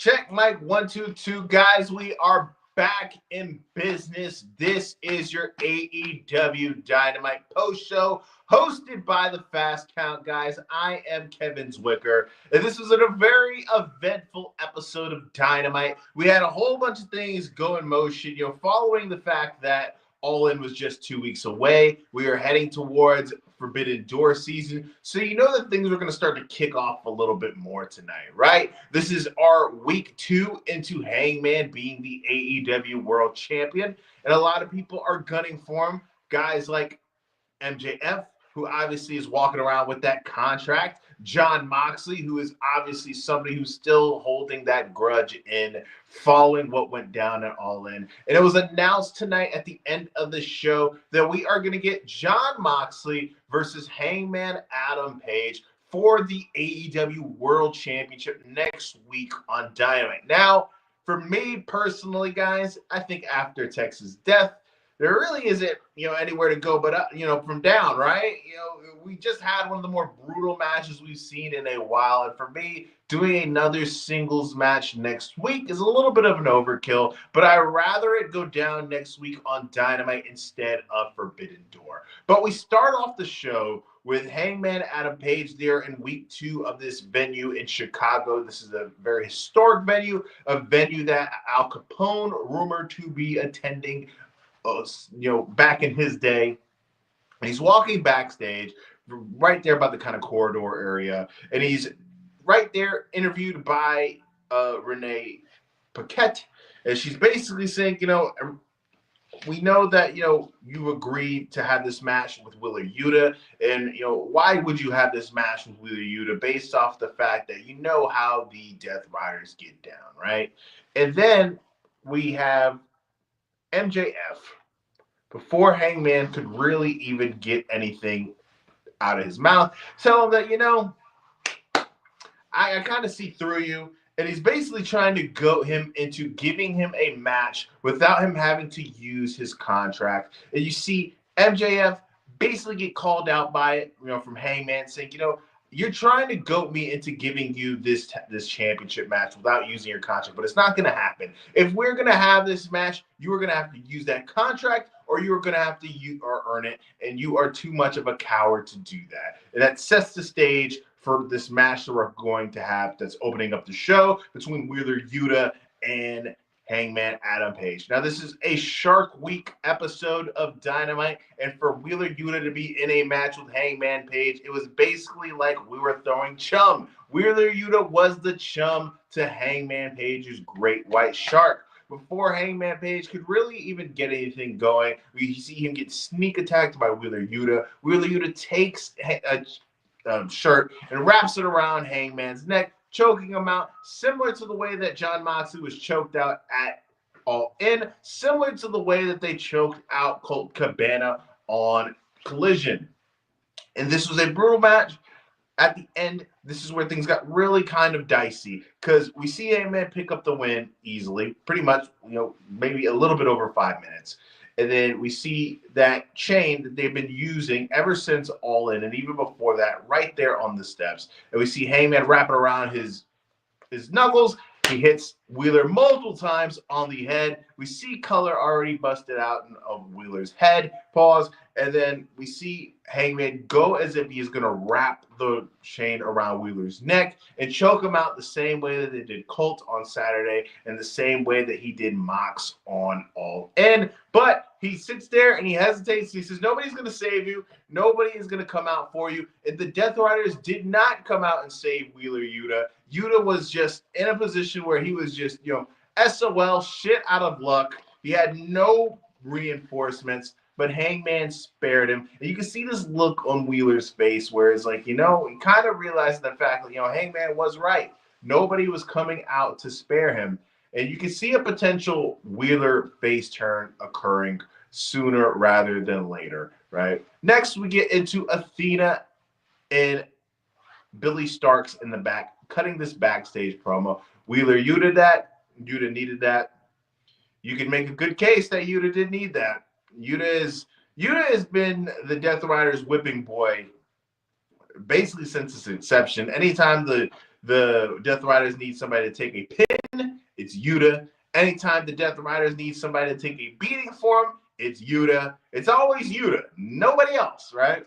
Check mic 122, guys. We are back in business. This is your AEW Dynamite post show hosted by the Fast Count guys. I am Kevin ZWicker, and this was a very eventful episode of Dynamite. We had a whole bunch of things go in motion, following the fact that All In was just 2 weeks away. We are heading towards Forbidden Door season. So you know that things are going to start to kick off a little bit more tonight, right? This is our week 2 into Hangman being the AEW World Champion. And a lot of people are gunning for him. Guys like MJF, who obviously is walking around with that contract. Jon Moxley, who is obviously somebody who's still holding that grudge in following what went down at All In. And it was announced tonight at the end of the show that we are going to get Jon Moxley versus Hangman Adam Page for the AEW World Championship next week on Dynamite. Now, for me personally, guys, I think after Texas Death, there really isn't, anywhere to go but up, from down, right? We just had one of the more brutal matches we've seen in a while. And for me, doing another singles match next week is a little bit of an overkill, but I'd rather it go down next week on Dynamite instead of Forbidden Door. But we start off the show with Hangman Adam Page there in week 2 of this venue in Chicago. This is a very historic venue, a venue that Al Capone rumored to be attending back in his day. And he's walking backstage right there by the kind of corridor area. And he's right there interviewed by Renee Paquette. And she's basically saying, we know that, you agreed to have this match with Wheeler Yuta. And, why would you have this match with Wheeler Yuta based off the fact that you know how the Death Riders get down, right? And then we have MJF, before Hangman could really even get anything out of his mouth, tell him that, I kind of see through you. And he's basically trying to goat him into giving him a match without him having to use his contract. And you see MJF basically get called out by it, from Hangman, saying, you're trying to goat me into giving you this championship match without using your contract, but it's not going to happen. If we're going to have this match, you are going to have to use that contract, or you are going to have to earn it, and you are too much of a coward to do that. And that sets the stage for this match that we're going to have that's opening up the show between Wheeler Yuta and Hangman Adam Page. Now, this is a Shark Week episode of Dynamite, and for Wheeler Yuta to be in a match with Hangman Page, it was basically like we were throwing chum. Wheeler Yuta was the chum to Hangman Page's Great White Shark. Before Hangman Page could really even get anything going, we see him get sneak attacked by Wheeler Yuta. Wheeler Yuta takes a shirt and wraps it around Hangman's neck, choking him out, similar to the way that Jon Moxley was choked out at All In, similar to the way that they choked out Colt Cabana on Collision. And this was a brutal match. At the end, this is where things got really kind of dicey, because we see Hangman pick up the win easily, pretty much, maybe a little bit over 5 minutes. And then we see that chain that they've been using ever since All In, and even before that, right there on the steps. And we see Hangman wrapping around his knuckles. He hits Wheeler multiple times on the head. We see color already busted out of Wheeler's head. Pause. And then we see Hangman go as if he is going to wrap the chain around Wheeler's neck and choke him out the same way that they did Colt on Saturday and the same way that he did Mox on All In. But he sits there and he hesitates. He says, nobody's going to save you. Nobody is going to come out for you. And the Death Riders did not come out and save Wheeler Yuta. Yuta was just in a position where he was just, SOL, shit out of luck. He had no reinforcements, but Hangman spared him. And you can see this look on Wheeler's face where it's like, he kind of realized the fact that, Hangman was right. Nobody was coming out to spare him. And you can see a potential Wheeler face turn occurring sooner rather than later, right? Next, we get into Athena and Billy Starks in the back, cutting this backstage promo. Wheeler Yuta Yuta needed that. You can make a good case that Yuta did need that. Yuta has been the Death Riders whipping boy basically since its inception. Anytime the the Death Riders need somebody to take a pin, it's Yuta. Anytime the Death Riders need somebody to take a beating for them, it's Yuta. It's always Yuta, nobody else, right?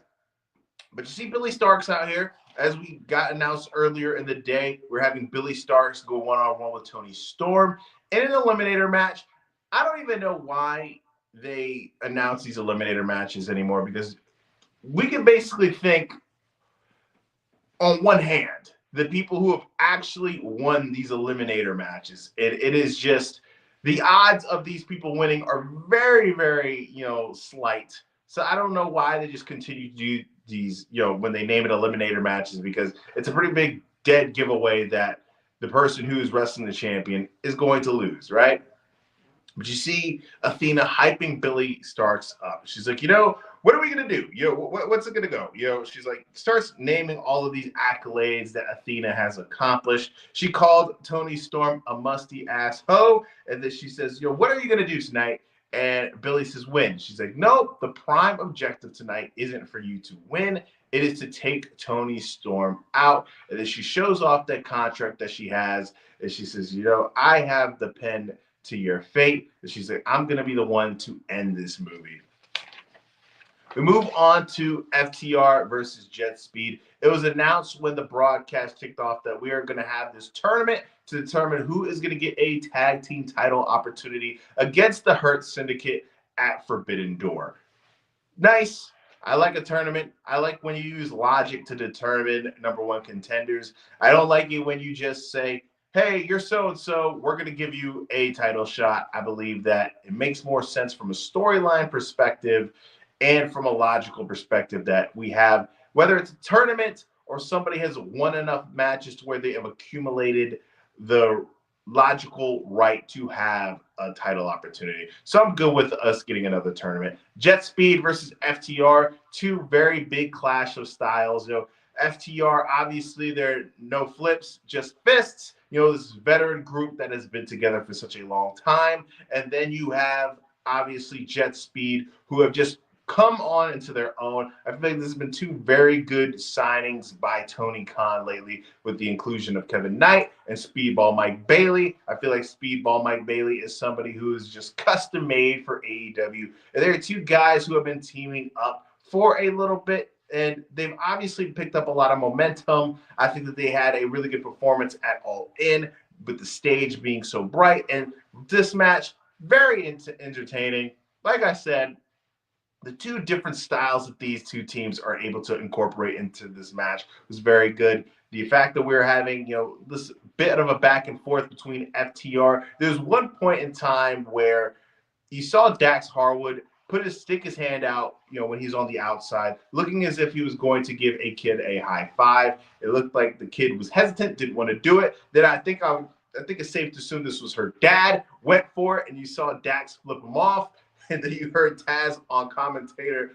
But you see Billy Starks out here. As we got announced earlier in the day, we're having Billy Starks go one-on-one with Tony Storm in an eliminator match. I don't even know why they announce these eliminator matches anymore, because we can basically think on one hand the people who have actually won these eliminator matches. It is just the odds of these people winning are very, very, slight. So I don't know why they just continue to do these, when they name it eliminator matches, because it's a pretty big dead giveaway that the person who is wrestling the champion is going to lose, right? But you see Athena hyping Billy Starks up. She's like, what are we going to do? What's it going to go? She's like, starts naming all of these accolades that Athena has accomplished. She called Tony Storm a musty ass hoe. And then she says, what are you going to do tonight? And Billy says, win. She's like, no, the prime objective tonight isn't for you to win. It is to take Tony Storm out. And then she shows off that contract that she has. And she says, I have the pen to your fate. And she's like, I'm going to be the one to end this movie. We move on to FTR versus Jet Speed. It was announced when the broadcast kicked off that we are going to have this tournament to determine who is going to get a tag team title opportunity against the Hurt Syndicate at Forbidden Door. Nice. I like a tournament. I like when you use logic to determine number one contenders. I don't like it when you just say, hey, you're so-and-so, we're going to give you a title shot. I believe that it makes more sense from a storyline perspective and from a logical perspective that we have, whether it's a tournament or somebody has won enough matches to where they have accumulated the logical right to have a title opportunity. So I'm good with us getting another tournament. Jet Speed versus FTR, two very big clash of styles. FTR, obviously, they're no flips, just fists. This veteran group that has been together for such a long time. And then you have, obviously, Jet Speed, who have just come on into their own. I feel like there's been two very good signings by Tony Khan lately with the inclusion of Kevin Knight and Speedball Mike Bailey. I feel like Speedball Mike Bailey is somebody who is just custom made for AEW. And there are two guys who have been teaming up for a little bit, and they've obviously picked up a lot of momentum. I think that they had a really good performance at All In, with the stage being so bright. And this match, very entertaining. Like I said, the two different styles that these two teams are able to incorporate into this match was very good. The fact that we're having, this bit of a back and forth between FTR. There's one point in time where you saw Dax Harwood stick his hand out, when he's on the outside, looking as if he was going to give a kid a high five. It looked like the kid was hesitant, didn't want to do it. Then I think it's safe to assume this was her dad, went for it, and you saw Dax flip him off. And then you heard Taz on commentating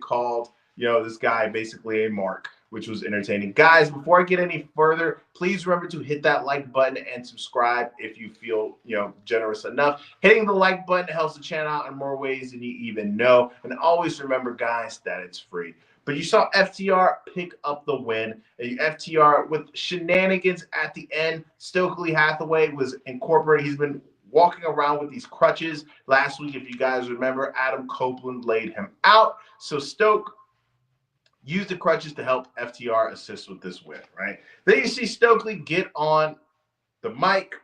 called, this guy basically a mark, which was entertaining. Guys, before I get any further, please remember to hit that like button and subscribe if you feel, generous enough. Hitting the like button helps the channel out in more ways than you even know. And always remember, guys, that it's free. But you saw FTR pick up the win. FTR with shenanigans at the end. Stokely Hathaway was incorporated. He's been walking around with these crutches. Last week, if you guys remember, Adam Copeland laid him out. So Stoke used the crutches to help FTR assist with this win, right? Then you see Stokely get on the mic,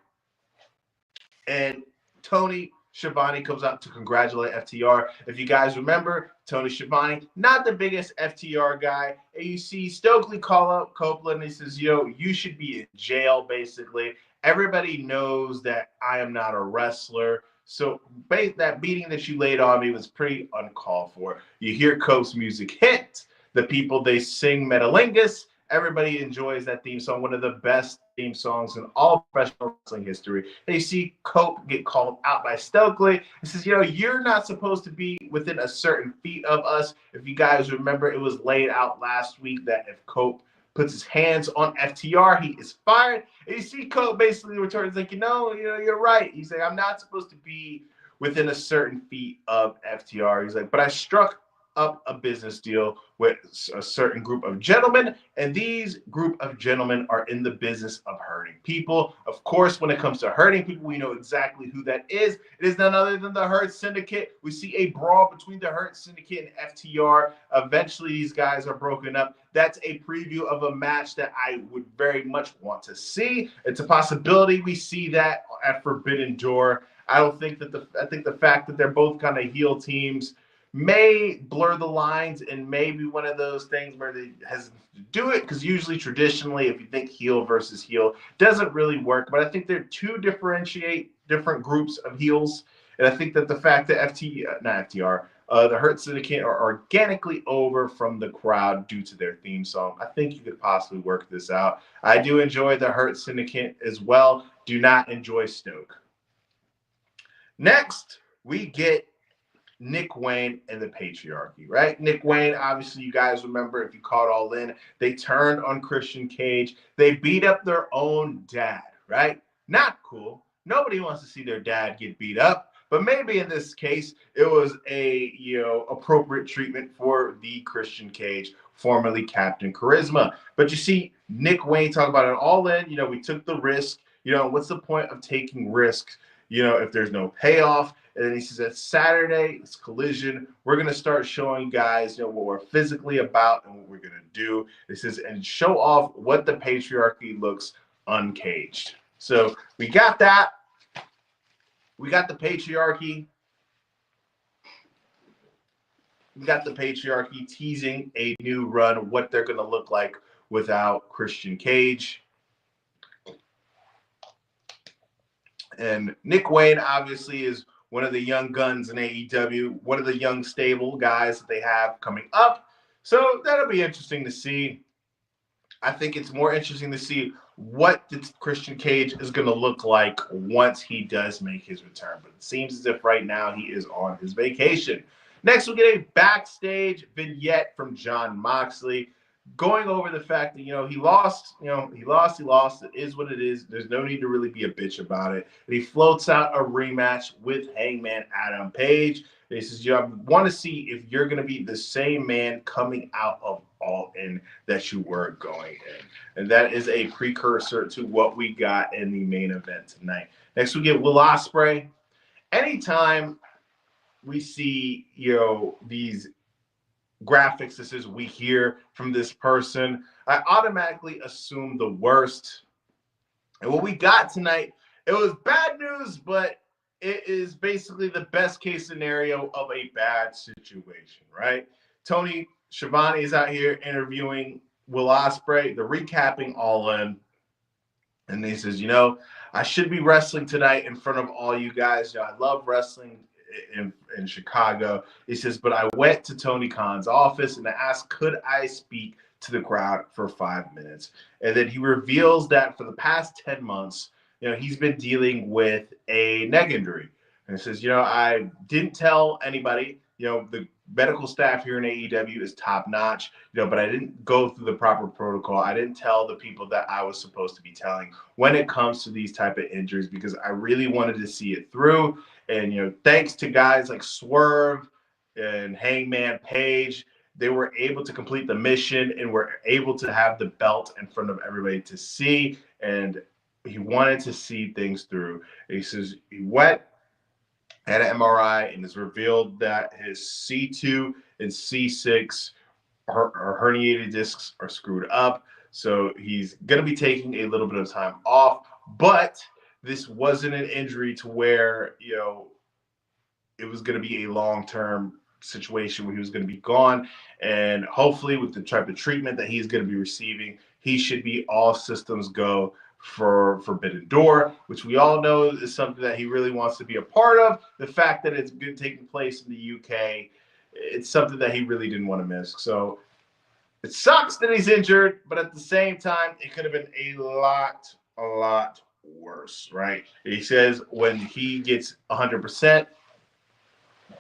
and Tony Schiavone comes out to congratulate FTR. If you guys remember, Tony Schiavone, not the biggest FTR guy. And you see Stokely call up Copeland, and he says, you should be in jail, basically. Everybody knows that I am not a wrestler. So that beating that you laid on me was pretty uncalled for. You hear Cope's music hit. The people, they sing Metalingus. Everybody enjoys that theme song, one of the best theme songs in all professional wrestling history. And you see Cope get called out by Stokely. He says, you're not supposed to be within a certain feet of us. If you guys remember, it was laid out last week that if Cope puts his hands on FTR, he is fired. And you see Cope basically returns, like, you're right. He's like, I'm not supposed to be within a certain feet of FTR. He's like, but I struck up a business deal with a certain group of gentlemen, and these group of gentlemen are in the business of hurting people. Of course, when it comes to hurting people, we know exactly who that is. It is none other than the Hurt Syndicate. We see a brawl between the Hurt Syndicate and FTR. Eventually, these guys are broken up. That's a preview of a match that I would very much want to see. It's a possibility we see that at Forbidden Door. I don't think that I think the fact that they're both kind of heel teams may blur the lines, and maybe one of those things where they hesitate to do it, because usually traditionally if you think heel versus heel, doesn't really work. But I think they're two different groups of heels, and I think that the fact that the Hurt Syndicate are organically over from the crowd due to their theme song, I think you could possibly work this out. I do enjoy the Hurt Syndicate as well. Do not enjoy Stoke. Next, we get Nick Wayne and the Patriarchy, right? Nick Wayne, obviously, you guys remember, if you caught all in, they turned on Christian Cage. They beat up their own dad, right? Not cool. Nobody wants to see their dad get beat up. But maybe in this case, it was a appropriate treatment for the Christian Cage, formerly Captain Charisma. But you see, Nick Wayne talk about it all in. We took the risk. What's the point of taking risks? If there's no payoff. And then he says, it's Saturday, it's Collision. We're going to start showing guys, what we're physically about and what we're going to do. He says, and show off what the Patriarchy looks uncaged. So we got that. We got the Patriarchy. We got the Patriarchy teasing a new run, what they're going to look like without Christian Cage. And Nick Wayne obviously is one of the young guns in AEW, one of the young stable guys that they have coming up. So that'll be interesting to see. I think it's more interesting to see what the Christian Cage is going to look like once he does make his return. But it seems as if right now he is on his vacation. Next, we'll get a backstage vignette from Jon Moxley, going over the fact that, he lost. He lost. It is what it is. There's no need to really be a bitch about it. And he floats out a rematch with Hangman Adam Page. And he says, I want to see if you're going to be the same man coming out of All In that you were going in. And that is a precursor to what we got in the main event tonight. Next, we get Will Ospreay. Anytime we see, these graphics, this is we hear from this person, I automatically assume the worst. And what we got tonight, it was bad news, but it is basically the best case scenario of a bad situation, right? Tony Schiavone is out here interviewing Will Ospreay. They're recapping All In. And he says, I should be wrestling tonight in front of all you guys. I love wrestling in Chicago. He says, but I went to Tony Khan's office and I asked, could I speak to the crowd for 5 minutes? And then he reveals that for the past 10 months, he's been dealing with a neck injury. And he says, I didn't tell anybody. The medical staff here in AEW is top notch, but I didn't go through the proper protocol. I didn't tell the people that I was supposed to be telling when it comes to these type of injuries, because I really wanted to see it through. And, thanks to guys like Swerve and Hangman Page, they were able to complete the mission and were able to have the belt in front of everybody to see. And he wanted to see things through. And he says he went, had an MRI, and it's revealed that his C2 and C6 herniated discs are screwed up. So he's going to be taking a little bit of time off. But this wasn't an injury to where, it was going to be a long-term situation where he was going to be gone. And hopefully with the type of treatment that he's going to be receiving, he should be all systems go for Forbidden Door, which we all know is something that he really wants to be a part of. The fact that it's been taking place in the UK, it's something that he really didn't want to miss. So it sucks that he's injured, but at the same time, it could have been a lot worse, right? He says when he gets 100%,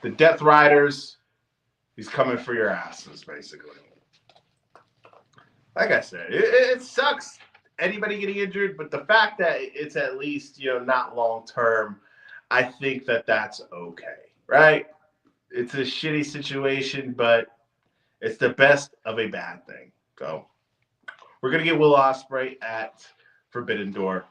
the Death Riders, he's coming for your asses, basically. Like I said, it sucks anybody getting injured, but the fact that it's at least, not long term, I think that that's okay, right? it's a shitty situation, but it's the best of a bad thing. So we're gonna get Will Ospreay at Forbidden Door.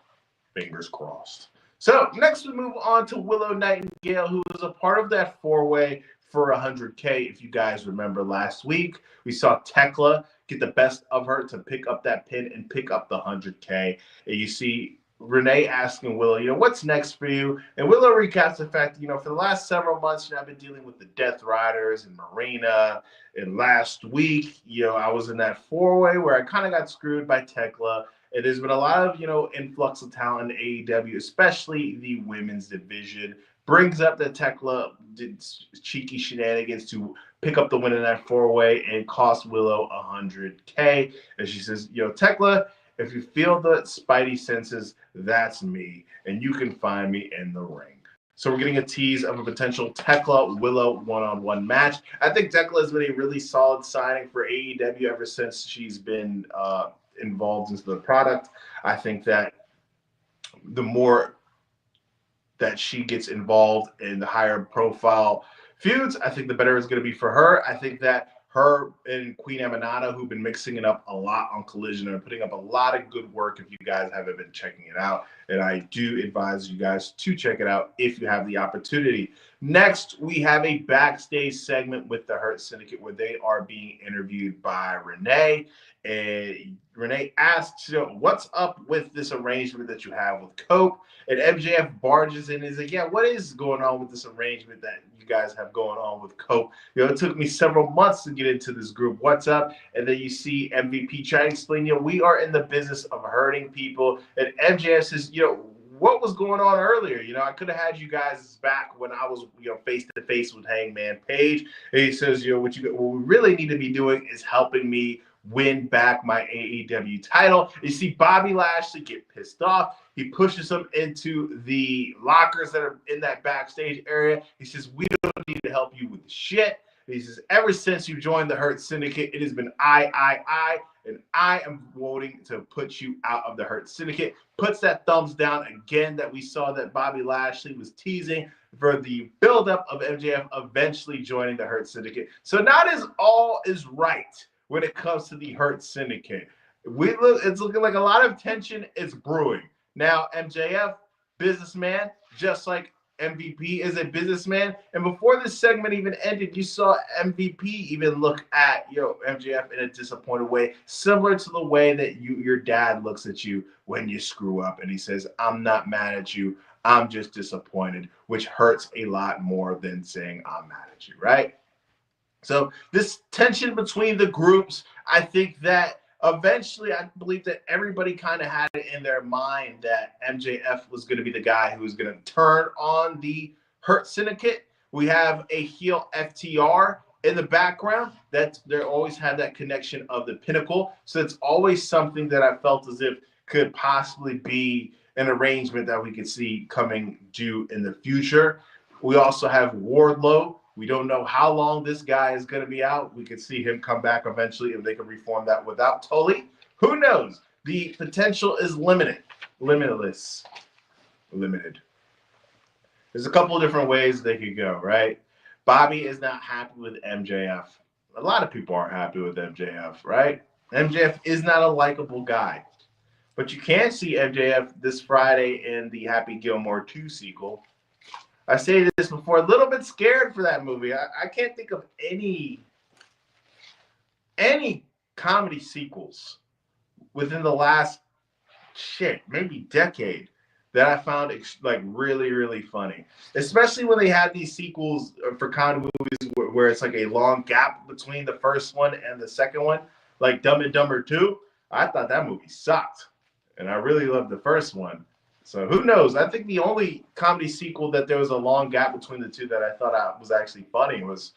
Fingers crossed. So next we move on to Willow Nightingale, who was a part of that four-way for 100K. If you guys remember last week, we saw Tekla get the best of her to pick up that pin and pick up the 100K. And you see Renee asking Willow, what's next for you? And Willow recaps the fact, for the last several months, I've been dealing with the Death Riders and Marina. And last week, I was in that four-way where I kind of got screwed by Tekla. And there's been a lot of, influx of talent in AEW, especially the women's division. Brings up that Tekla did cheeky shenanigans to pick up the win in that four-way and cost Willow 100K. And she says, Tekla, if you feel the spidey senses, that's me. And you can find me in the ring. So we're getting a tease of a potential Tekla-Willow one-on-one match. I think Tekla has been a really solid signing for AEW ever since she's been involved into the product. I think that the more that she gets involved in the higher profile feuds, I think the better it's going to be for her. I think that her and Queen Aminata, who've been mixing it up a lot on Collision, are putting up a lot of good work if you guys haven't been checking it out. And I do advise you guys to check it out if you have the opportunity. Next, we have a backstage segment with the Hurt Syndicate where they are being interviewed by Renee. And Renee asks, what's up with this arrangement that you have with Cope? And MJF barges in and is like, yeah, what is going on with this arrangement that you guys have going on with Cope? It took me several months to get into this group. What's up? And then you see MVP trying to explain, we are in the business of hurting people. And MJF says, what was going on earlier? I could have had you guys back when I was, face to face with Hangman Page. And he says, what we really need to be doing is helping me win back my AEW title. You see Bobby Lashley get pissed off. He pushes him into the lockers that are in that backstage area. He says, we don't need to help you with the shit. He says, ever since you joined the Hurt Syndicate, it has been I, and I am voting to put you out of the Hurt Syndicate. Puts that thumbs down again that we saw that Bobby Lashley was teasing for the buildup of MJF eventually joining the Hurt Syndicate. So not as all is right when it comes to the Hurt Syndicate. It's looking like a lot of tension is brewing. Now, MJF, businessman, just like MVP is a businessman. And before this segment even ended, you saw MVP even look at MJF in a disappointed way, similar to the way that your dad looks at you when you screw up. And he says, I'm not mad at you. I'm just disappointed, which hurts a lot more than saying I'm mad at you, right? So this tension between the groups, I think that eventually I believe that everybody kind of had it in their mind that MJF was going to be the guy who was going to turn on the Hurt Syndicate. We have a heel FTR in the background that they always had that connection of the Pinnacle. So it's always something that I felt as if could possibly be an arrangement that we could see coming due in the future. We also have Wardlow. We don't know how long this guy is going to be out. We could see him come back eventually if they can reform that without Tully. Who knows? The potential is limited. Limitless. Limited. There's a couple of different ways they could go, right? Bobby is not happy with MJF. A lot of people aren't happy with MJF, right? MJF is not a likable guy. But you can see MJF this Friday in the Happy Gilmore 2 sequel. I say this before, a little bit scared for that movie. I can't think of any comedy sequels within the last maybe decade that I found really, really funny. Especially when they had these sequels for comedy movies where it's like a long gap between the first one and the second one, like Dumb and Dumber 2. I thought that movie sucked, and I really loved the first one. So who knows? I think the only comedy sequel that there was a long gap between the two that I thought was actually funny was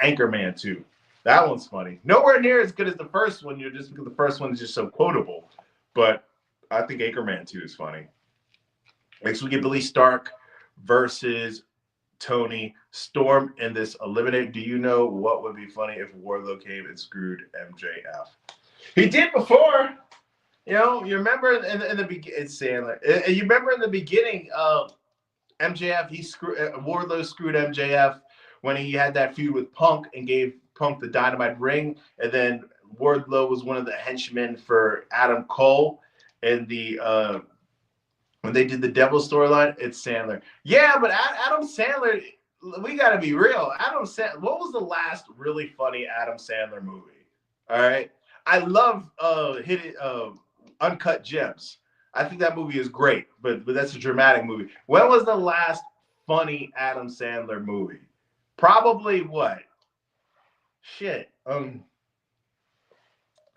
Anchorman 2. That one's funny. Nowhere near as good as the first one, just because the first one is just so quotable. But I think Anchorman 2 is funny. Next, we get Billy Stark versus Tony Storm in this eliminate. Do you know what would be funny if Wardlow came and screwed MJF? He did before. You remember in the beginning, it's Sandler. You remember in the beginning, MJF, Wardlow screwed MJF when he had that feud with Punk and gave Punk the Dynamite ring, and then Wardlow was one of the henchmen for Adam Cole in the when they did the Devil storyline. It's Sandler. Yeah, but Adam Sandler, we got to be real. Adam Sandler, what was the last really funny Adam Sandler movie? All right. I love Uncut Gems. I think that movie is great, but that's a dramatic movie. When was the last funny Adam Sandler movie? Probably what? Shit.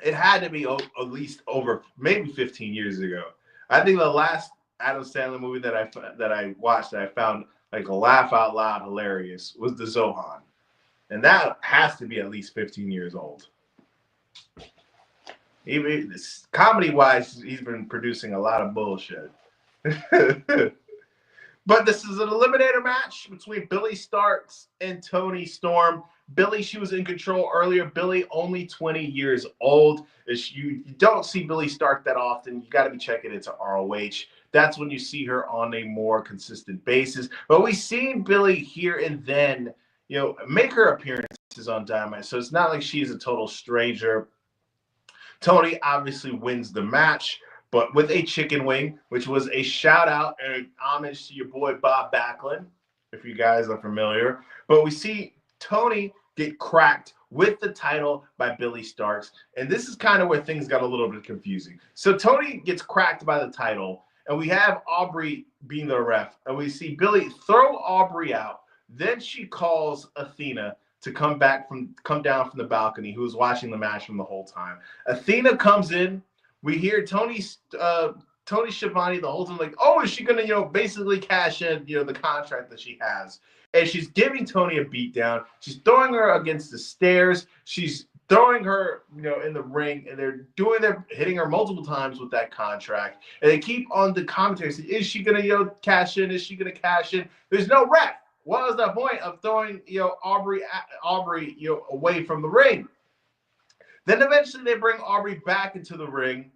It had to be at least over maybe 15 years ago. I think the last Adam Sandler movie that I watched that I found like a laugh out loud hilarious was the Zohan, and that has to be at least 15 years old. Even comedy wise, he's been producing a lot of bullshit. But this is an eliminator match between Billie Starkz and Toni Storm. Billie, she was in control earlier. Billie, only 20 years old. You don't see Billie Starkz that often. You got to be checking into ROH. That's when you see her on a more consistent basis. But we've seen Billie here and then, make her appearances on Dynamite. So it's not like she's a total stranger. Toni obviously wins the match, but with a chicken wing, which was a shout out and homage to your boy Bob Backlund, if you guys are familiar. But we see Toni get cracked with the title by Billie Starkz, and this is kind of where things got a little bit confusing. So Toni gets cracked by the title, and we have Aubrey being the ref, and we see Billie throw Aubrey out. Then she calls Athena to come down from the balcony, who was watching the match from the whole time. Athena comes in. We hear Tony Schiavone the whole time like, oh, is she gonna, basically cash in, the contract that she has? And she's giving Toni a beatdown. She's throwing her against the stairs. She's throwing her, in the ring, and they're hitting her multiple times with that contract. And they keep on the commentary saying, is she gonna, cash in? Is she gonna cash in? There's no ref. What was the point of throwing, Aubrey, away from the ring? Then eventually they bring Aubrey back into the ring.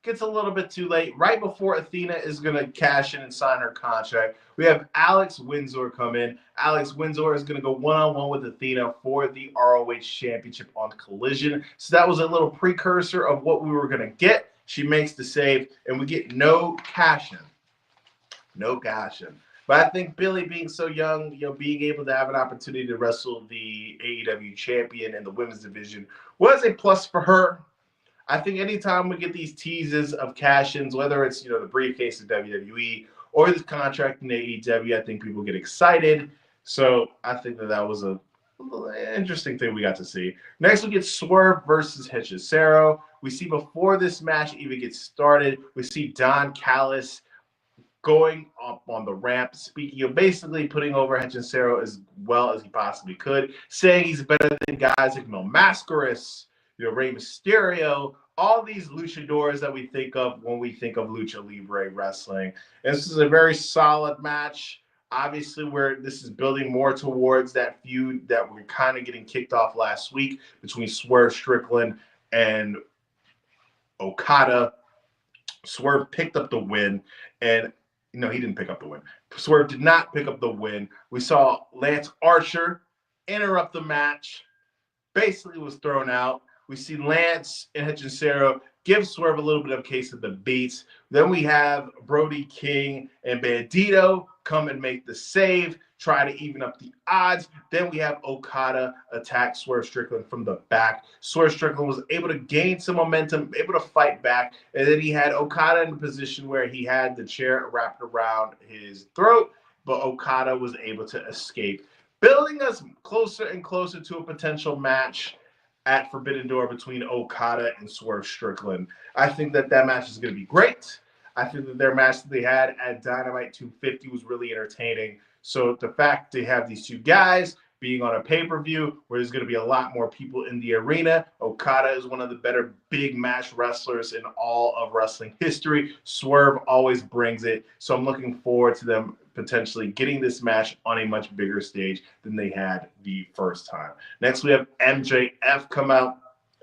Gets a little bit too late. Right before Athena is going to cash in and sign her contract, we have Alex Windsor come in. Alex Windsor is going to go one-on-one with Athena for the ROH Championship on Collision. So that was a little precursor of what we were going to get. She makes the save, and we get no cash-in. No cash-in. But I think Billie, being so young, being able to have an opportunity to wrestle the AEW champion in the women's division was a plus for her. I think anytime we get these teases of cash-ins, whether it's, the briefcase of WWE or this contract in AEW, I think people get excited. So I think that was a interesting thing we got to see. Next, we get Swerve versus Hechicero. We see before this match even gets started, we see Don Callis going up on the ramp, speaking, basically putting over Hechicero as well as he possibly could, saying he's better than guys like Mil Mascaras, Rey Mysterio, all these luchadors that we think of when we think of Lucha Libre wrestling. And this is a very solid match. Obviously, where this is building more towards that feud that we're kind of getting kicked off last week between Swerve Strickland and Okada. Swerve picked up the win, and no, he didn't pick up the win. Swerve did not pick up the win. We saw Lance Archer interrupt the match, basically was thrown out. We see Lance and Hechicero give Swerve a little bit of a case of the beats. Then we have Brody King and Bandito come and make the save, try to even up the odds. Then we have Okada attack Swerve Strickland from the back. Swerve Strickland was able to gain some momentum, able to fight back, and then he had Okada in a position where he had the chair wrapped around his throat, but Okada was able to escape, building us closer and closer to a potential match at Forbidden Door between Okada and Swerve Strickland. I think that match is going to be great. I think that their match that they had at Dynamite 250 was really entertaining. So the fact they have these two guys being on a pay-per-view where there's going to be a lot more people in the arena. Okada is one of the better big match wrestlers in all of wrestling history. Swerve always brings it. So I'm looking forward to them potentially getting this match on a much bigger stage than they had the first time. Next, we have MJF come out,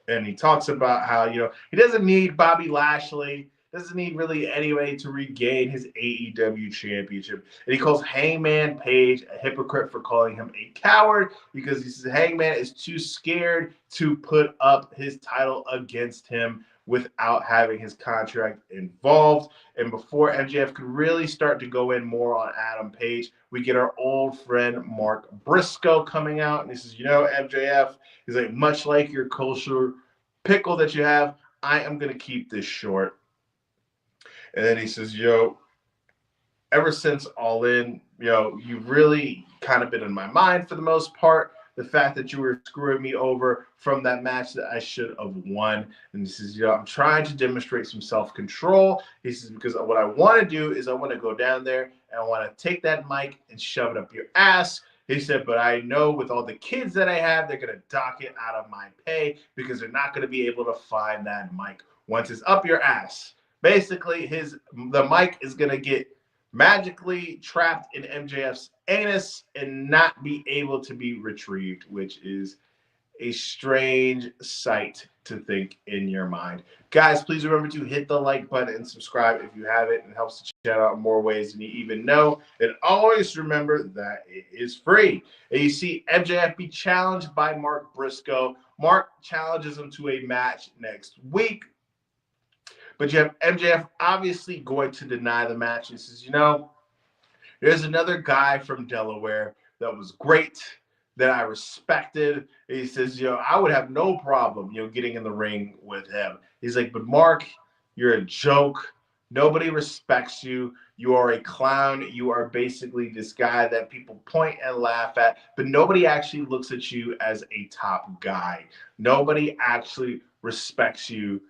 and he talks about how, he doesn't need Bobby Lashley, doesn't need really anybody to regain his AEW championship. And he calls Hangman Page a hypocrite for calling him a coward because he says Hangman is too scared to put up his title against him without having his contract involved. And before MJF could really start to go in more on Adam Page, we get our old friend Mark Briscoe coming out. And he says, MJF, he's like, much like your kosher pickle that you have, I am going to keep this short. And then he says, ever since All In, you've really kind of been in my mind for the most part. The fact that you were screwing me over from that match that I should have won. And he says, I'm trying to demonstrate some self-control. He says, because what I want to do is I want to go down there and I want to take that mic and shove it up your ass. He said, but I know with all the kids that I have, they're going to dock it out of my pay because they're not going to be able to find that mic once it's up your ass. Basically, the mic is going to get magically trapped in MJF's anus and not be able to be retrieved, which is a strange sight to think in your mind. Guys, please remember to hit the like button and subscribe if you haven't. It helps to check out more ways than you even know. And always remember that it is free. And you see MJF be challenged by Mark Briscoe. Mark challenges him to a match next week. But you have MJF obviously going to deny the match. He says, there's another guy from Delaware that was great, that I respected. He says, I would have no problem, getting in the ring with him. He's like, but Mark, you're a joke. Nobody respects you. You are a clown. You are basically this guy that people point and laugh at, but nobody actually looks at you as a top guy. Nobody actually respects you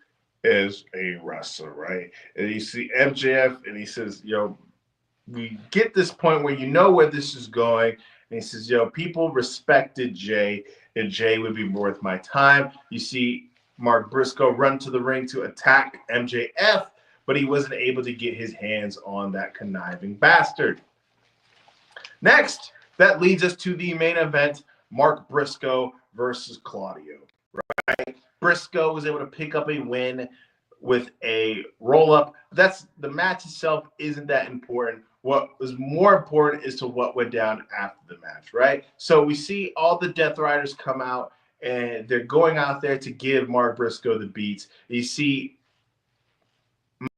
as a wrestler, right? And you see MJF, and he says, we get this point where where this is going. And he says, people respected Jay, and Jay would be worth my time. You see Mark Briscoe run to the ring to attack MJF, but he wasn't able to get his hands on that conniving bastard. Next, that leads us to the main event, Mark Briscoe versus Claudio, right? Briscoe was able to pick up a win with a roll-up. The match itself isn't that important. What was more important is to what went down after the match, right? So we see all the Death Riders come out, and they're going out there to give Mark Briscoe the beats. You see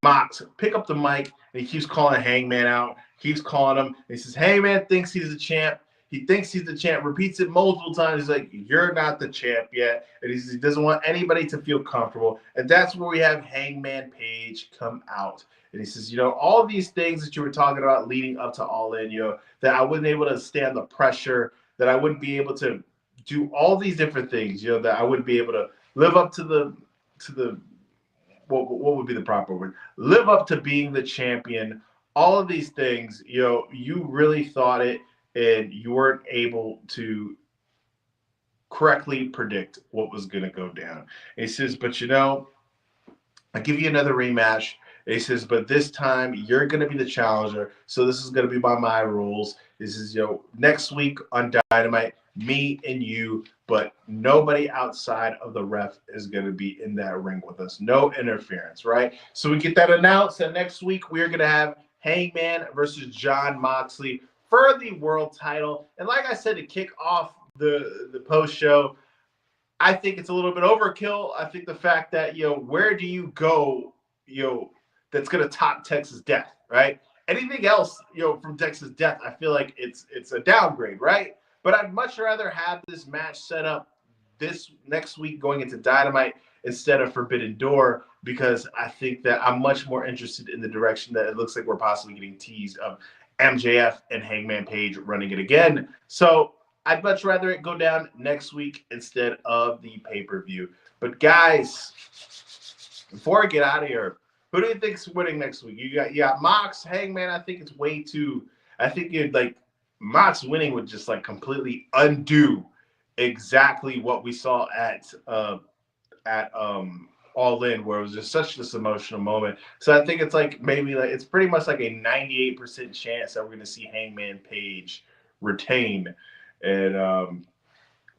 Mox pick up the mic, and he keeps calling Hangman out, keeps calling him. He says, Hangman thinks he's the champ. He thinks he's the champ, repeats it multiple times. He's like, you're not the champ yet. And he says he doesn't want anybody to feel comfortable. And that's where we have Hangman Page come out. And he says, all these things that you were talking about leading up to All In, that I wasn't able to stand the pressure, that I wouldn't be able to do all these different things, that I wouldn't be able to live up to the what would be the proper word? Live up to being the champion. All of these things, you really thought it, and you weren't able to correctly predict what was going to go down. And he says, but I'll give you another rematch. And he says, but this time you're going to be the challenger. So this is going to be by my rules. This is, next week on Dynamite, me and you, but nobody outside of the ref is going to be in that ring with us. No interference, right? So we get that announced, and next week we're going to have Hangman versus Jon Moxley for the world title. And like I said, to kick off the post show, I think it's a little bit overkill. I think the fact that, where do you go, that's going to top Texas Death, right? Anything else, from Texas Death, I feel like it's a downgrade, right? But I'd much rather have this match set up this next week going into Dynamite instead of Forbidden Door, because I think that I'm much more interested in the direction that it looks like we're possibly getting teased of MJF and Hangman Page running it again. So I'd much rather it go down next week instead of the pay-per-view. But guys, before I get out of here, who do you think's winning next week? You got Mox, Hangman. I think it's way too. I think Mox winning would just completely undo exactly what we saw at All In, where it was just such this emotional moment. So I think it's it's pretty much like a 98% chance that we're going to see Hangman Page retain. And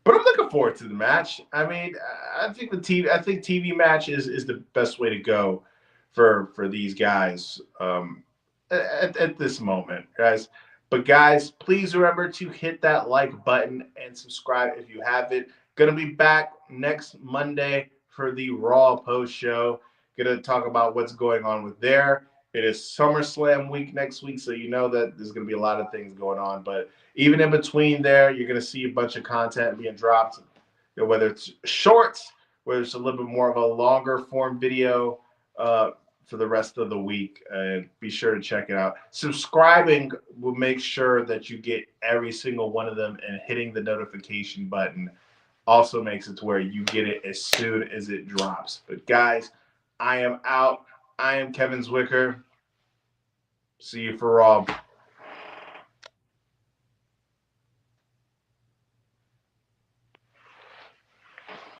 but I'm looking forward to the match. I mean, I think TV match is the best way to go for these guys at this moment, guys. But guys, please remember to hit that like button and subscribe if you haven't. Gonna be back next Monday for the Raw post show. Gonna talk about what's going on with there. It is SummerSlam week next week, so you know that there's gonna be a lot of things going on. But even in between there, you're gonna see a bunch of content being dropped. Whether it's shorts, whether it's a little bit more of a longer form video. For the rest of the week, and be sure to check it out. Subscribing will make sure that you get every single one of them, and hitting the notification button also makes it to where you get it as soon as it drops. But guys, I am out. I am Kevin ZWicker. See you for Raw.